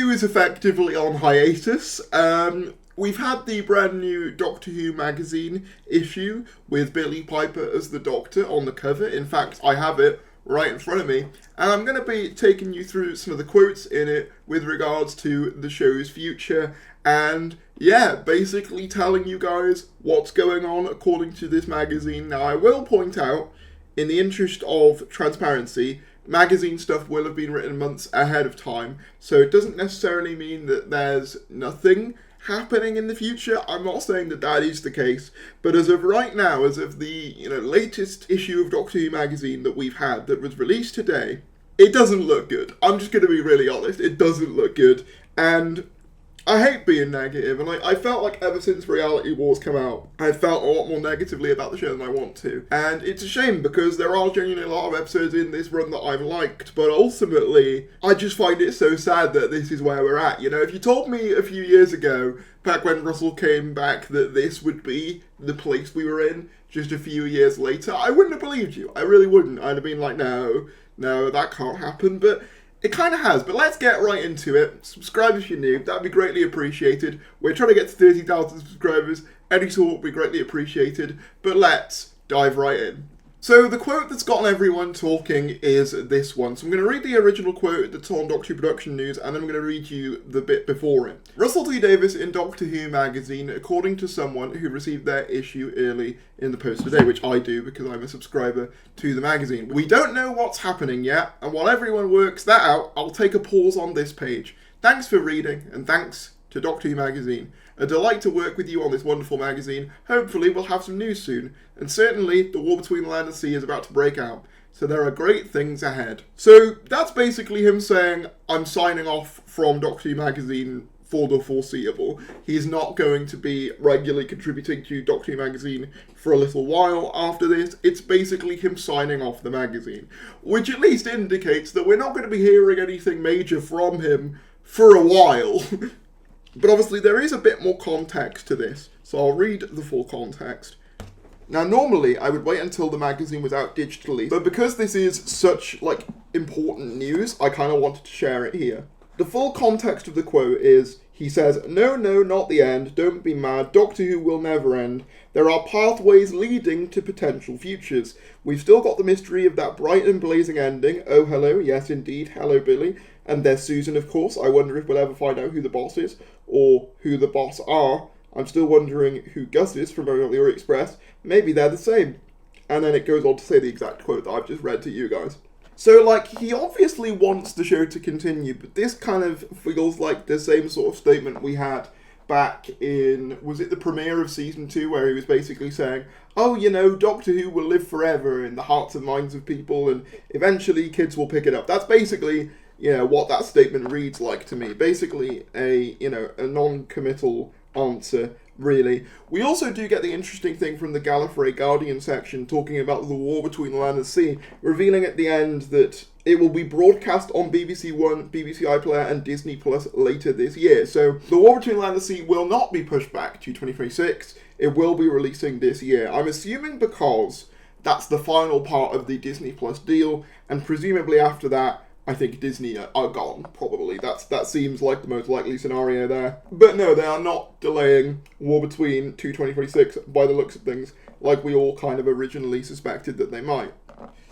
Who is effectively on hiatus. We've had the brand new Doctor Who magazine issue with Billie Piper as the Doctor on the cover. In fact, I have it right in front of me, and I'm going to be taking you through some of the quotes in it with regards to the show's future, and yeah, basically telling you guys what's going on according to this magazine. Now, I will point out, in the interest of transparency, magazine stuff will have been written months ahead of time, so it doesn't necessarily mean that there's nothing happening in the future. I'm not saying that that is the case, but as of right now, as of the latest issue of Doctor Who magazine that we've had that was released today, it doesn't look good. I'm just going to be really honest, it doesn't look good, and I hate being negative, and I felt like ever since Reality Wars came out, I felt a lot more negatively about the show than I want to. And it's a shame, because there are genuinely a lot of episodes in this run that I've liked, but ultimately, I just find it so sad that this is where we're at. If you told me a few years ago, back when Russell came back, that this would be the place we were in just a few years later, I wouldn't have believed you. I really wouldn't. I'd have been like, no, that can't happen, but it kind of has. But let's get right into it. Subscribe if you're new, that'd be greatly appreciated. We're trying to get to 30,000 subscribers. Any support would be greatly appreciated. But let's dive right in. So the quote that's gotten everyone talking is this one. So I'm going to read the original quote that's on Doctor Who Production News, and then I'm going to read you the bit before it. Russell T Davies in Doctor Who magazine, according to someone who received their issue early in the post today, which I do because I'm a subscriber to the magazine. We don't know what's happening yet, and while everyone works that out, I'll take a pause on this page. Thanks for reading, and thanks to Doctor Who magazine. A delight to work with you on this wonderful magazine. Hopefully we'll have some news soon. And certainly the war between the land and sea is about to break out. So there are great things ahead. So that's basically him saying, I'm signing off from Doctor Who magazine for the foreseeable. He's not going to be regularly contributing to Doctor Who magazine for a little while after this. It's basically him signing off the magazine, which at least indicates that we're not going to be hearing anything major from him for a while. But obviously there is a bit more context to this, so I'll read the full context. Now normally I would wait until the magazine was out digitally, but because this is such important news, I kind of wanted to share it here. The full context of the quote is, he says, no, not the end, don't be mad, Doctor Who will never end. There are pathways leading to potential futures. We've still got the mystery of that bright and blazing ending. Oh hello, yes indeed, hello Billy. And there's Susan, of course. I wonder if we'll ever find out who the boss is, or who the boss are. I'm still wondering who Gus is from Orient Express. Maybe they're the same. And then it goes on to say the exact quote that I've just read to you guys. So, he obviously wants the show to continue, but this kind of feels like the same sort of statement we had back in, was it the premiere of Season 2, where he was basically saying, oh, Doctor Who will live forever in the hearts and minds of people, and eventually kids will pick it up. That's basically what that statement reads like to me. Basically a non-committal answer, really. We also do get the interesting thing from the Gallifrey Guardian section talking about the war between the land and sea, revealing at the end that it will be broadcast on BBC One, BBC iPlayer and Disney Plus later this year. So the war between land and sea will not be pushed back to 2026. It will be releasing this year. I'm assuming because that's the final part of the Disney Plus deal, and presumably after that, I think Disney are gone, probably. That seems like the most likely scenario there. But no, they are not delaying War Between to 2026 by the looks of things, like we all kind of originally suspected that they might.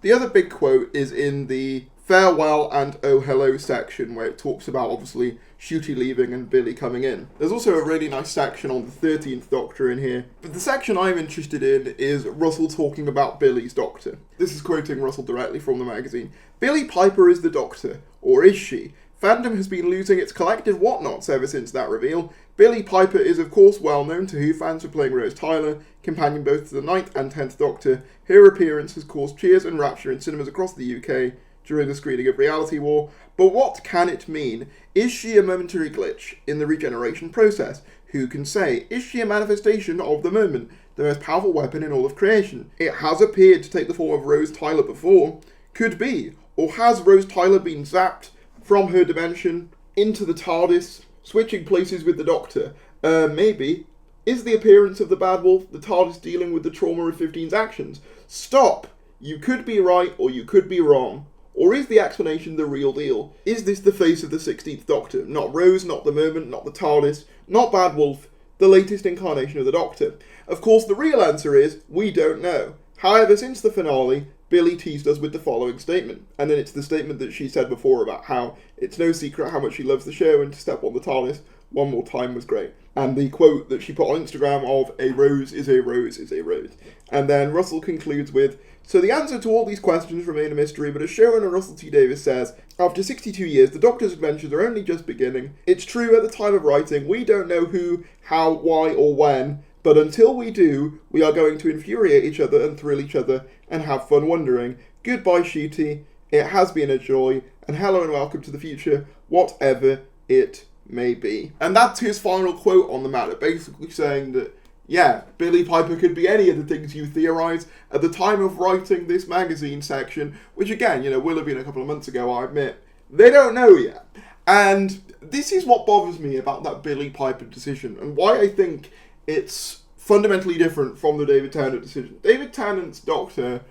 The other big quote is in the farewell and oh hello section, where it talks about, obviously, Ncuti leaving and Billy coming in. There's also a really nice section on the 13th Doctor in here, but the section I'm interested in is Russell talking about Billy's Doctor. This is quoting Russell directly from the magazine. Billie Piper is the Doctor, or is she? Fandom has been losing its collective whatnots ever since that reveal. Billie Piper is of course well known to Who fans for playing Rose Tyler, companion both to the 9th and 10th Doctor. Her appearance has caused cheers and rapture in cinemas across the UK during the screening of Reality War, but what can it mean? Is she a momentary glitch in the regeneration process? Who can say? Is she a manifestation of the moment, the most powerful weapon in all of creation? It has appeared to take the form of Rose Tyler before. Could be. Or has Rose Tyler been zapped from her dimension into the TARDIS, switching places with the Doctor? Maybe. Is the appearance of the Bad Wolf the TARDIS dealing with the trauma of 15's actions? Stop! You could be right or you could be wrong. Or is the explanation the real deal? Is this the face of the 16th Doctor? Not Rose, not the Moment, not the TARDIS, not Bad Wolf, the latest incarnation of the Doctor? Of course, the real answer is, we don't know. However, since the finale, Billy teased us with the following statement. And then it's the statement that she said before about how it's no secret how much she loves the show, and to step on the TARDIS one more time was great. And the quote that she put on Instagram of, "A rose is a rose is a rose." And then Russell concludes with, "So the answer to all these questions remain a mystery, but as showrunner Russell T Davies says, after 62 years, the Doctor's adventures are only just beginning. It's true, at the time of writing, we don't know who, how, why, or when, but until we do, we are going to infuriate each other and thrill each other and have fun wondering. Goodbye, Shooty. It has been a joy, and hello and welcome to the future, whatever it may be." And that's his final quote on the matter, basically saying that, yeah, Billy Piper could be any of the things you theorise. At the time of writing this magazine section, which again, will have been a couple of months ago, I admit, they don't know yet. And this is what bothers me about that Billy Piper decision, and why I think it's fundamentally different from the David Tennant decision. David Tennant's Doctor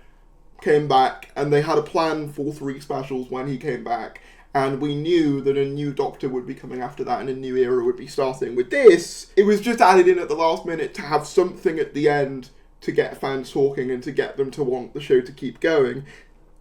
came back, and they had a plan for 3 specials when he came back, and we knew that a new Doctor would be coming after that and a new era would be starting. With this, it was just added in at the last minute to have something at the end to get fans talking and to get them to want the show to keep going.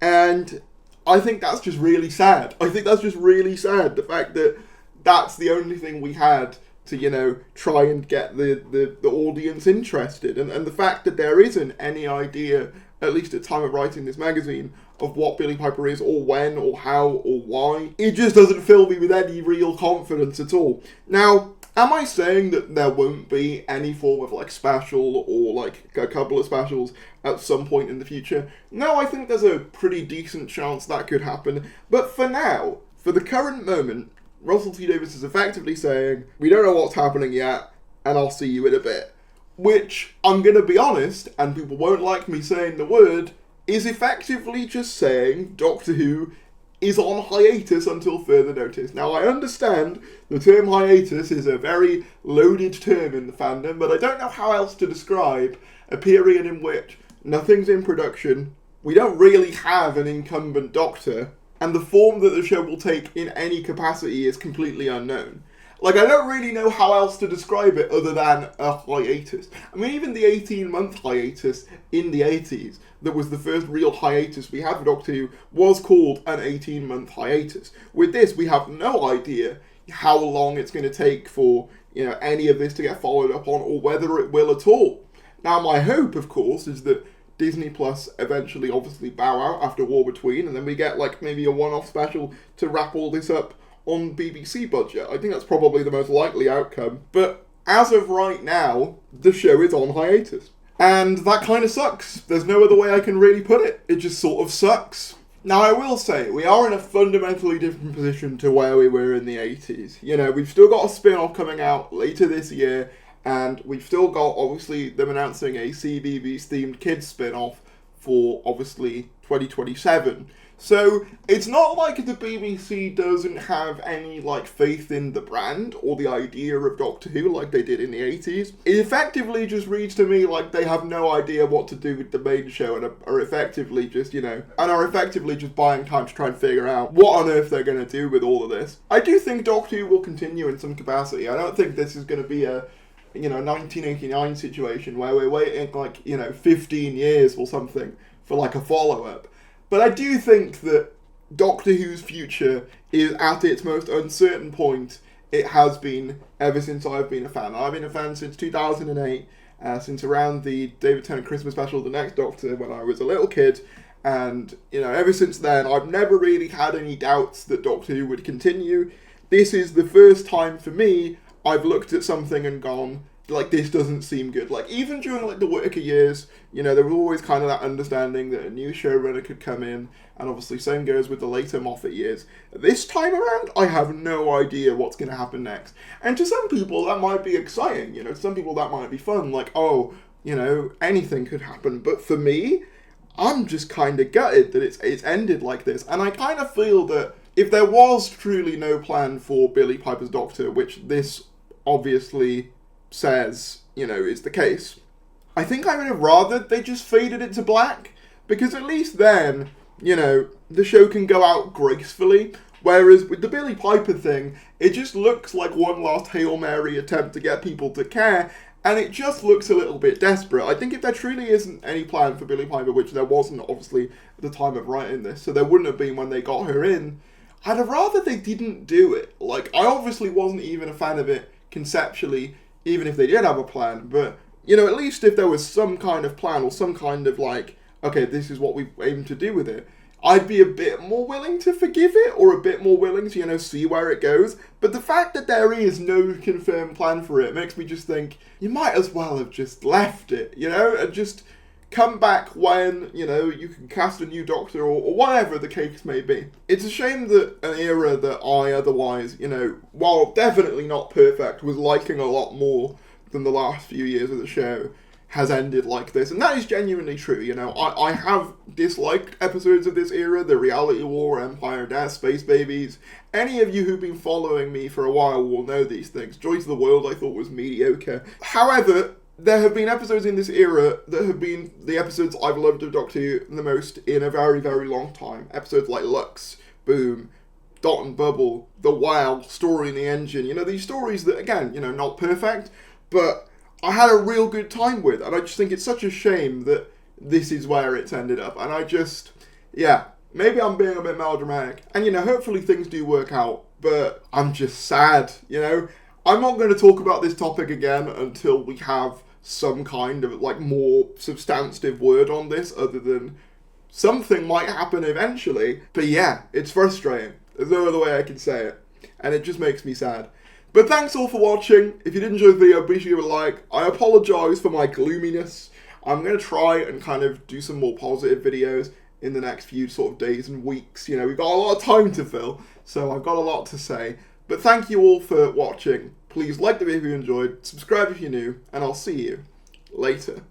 And I think that's just really sad. The fact that that's the only thing we had to, try and get the audience interested. And the fact that there isn't any idea, at least at the time of writing this magazine, of what Billy Piper is, or when, or how, or why. It just doesn't fill me with any real confidence at all. Now, am I saying that there won't be any form of special, or a couple of specials at some point in the future? No, I think there's a pretty decent chance that could happen. But for now, for the current moment, Russell T Davies is effectively saying, we don't know what's happening yet, and I'll see you in a bit. Which, I'm going to be honest, and people won't like me saying the word, is effectively just saying Doctor Who is on hiatus until further notice. Now, I understand the term hiatus is a very loaded term in the fandom, but I don't know how else to describe a period in which nothing's in production, we don't really have an incumbent Doctor, and the form that the show will take in any capacity is completely unknown. I don't really know how else to describe it other than a hiatus. I mean, even the 18-month hiatus in the 80s, that was the first real hiatus we had for Doctor Who, was called an 18-month hiatus. With this, we have no idea how long it's going to take for, any of this to get followed up on, or whether it will at all. Now, my hope, of course, is that Disney Plus eventually obviously bow out after War Between, and then we get, maybe a one-off special to wrap all this up on BBC budget. I think that's probably the most likely outcome. But as of right now, the show is on hiatus. And that kind of sucks. There's no other way I can really put it. It just sort of sucks. Now, I will say, we are in a fundamentally different position to where we were in the 80s. We've still got a spin-off coming out later this year, and we've still got, obviously, them announcing a CBeebies-themed kids spin-off for, obviously, 2027. So, it's not like the BBC doesn't have any, faith in the brand or the idea of Doctor Who like they did in the 80s. It effectively just reads to me like they have no idea what to do with the main show and are effectively just, buying time to try and figure out what on earth they're going to do with all of this. I do think Doctor Who will continue in some capacity. I don't think this is going to be a 1989 situation where we're waiting 15 years or something for a follow-up. But I do think that Doctor Who's future is at its most uncertain point it has been ever since I've been a fan. I've been a fan since 2008, since around the David Tennant Christmas special, The Next Doctor, when I was a little kid. And, ever since then, I've never really had any doubts that Doctor Who would continue. This is the first time for me I've looked at something and gone, this doesn't seem good. Even during, the Whittaker years, there was always kind of that understanding that a new showrunner could come in, and obviously same goes with the later Moffat years. This time around, I have no idea what's going to happen next. And to some people, that might be exciting, to some people that might be fun, anything could happen. But for me, I'm just kind of gutted that it's ended like this. And I kind of feel that if there was truly no plan for Billy Piper's Doctor, which this obviously says, is the case, I think I would have rather they just faded it to black, because at least then, you know, the show can go out gracefully. Whereas with the Billie Piper thing, it just looks like one last Hail Mary attempt to get people to care, and it just looks a little bit desperate. I think if there truly isn't any plan for Billie Piper, which there wasn't obviously at the time of writing this, so there wouldn't have been when they got her in, I'd have rather they didn't do it. Like, I obviously wasn't even a fan of it conceptually, even if they did have a plan, but, you know, at least if there was some kind of plan or some kind of like, okay, this is what we aim to do with it, I'd be a bit more willing to forgive it, or a bit more willing to, you know, see where it goes. But the fact that there is no confirmed plan for it makes me just think, you might as well have just left it, you know, and just come back when, you know, you can cast a new Doctor, or whatever the case may be. It's a shame that an era that I otherwise, you know, while definitely not perfect, was liking a lot more than the last few years of the show, has ended like this, and that is genuinely true. You know, I have disliked episodes of this era, The Reality War, Empire Death, Space Babies. Any of you who've been following me for a while will know these things. Joy to the World I thought was mediocre. However, there have been episodes in this era that have been the episodes I've loved of Doctor Who the most in a very, very long time. Episodes like Lux, Boom, Dot and Bubble, The Wow, Story in the Engine. You know, these stories that, again, you know, not perfect, but I had a real good time with, and I just think it's such a shame that this is where it's ended up, and I just, yeah, maybe I'm being a bit melodramatic, and, you know, hopefully things do work out, but I'm just sad, you know. I'm not going to talk about this topic again until we have some kind of, like, more substantive word on this, other than something might happen eventually, but yeah, it's frustrating. There's no other way I can say it, and it just makes me sad. But thanks all for watching. If you did enjoy the video, please give it a like. I apologise for my gloominess. I'm going to try and kind of do some more positive videos in the next few sort of days and weeks. You know, we've got a lot of time to fill, so I've got a lot to say. But thank you all for watching. Please like the video if you enjoyed, subscribe if you're new, and I'll see you later.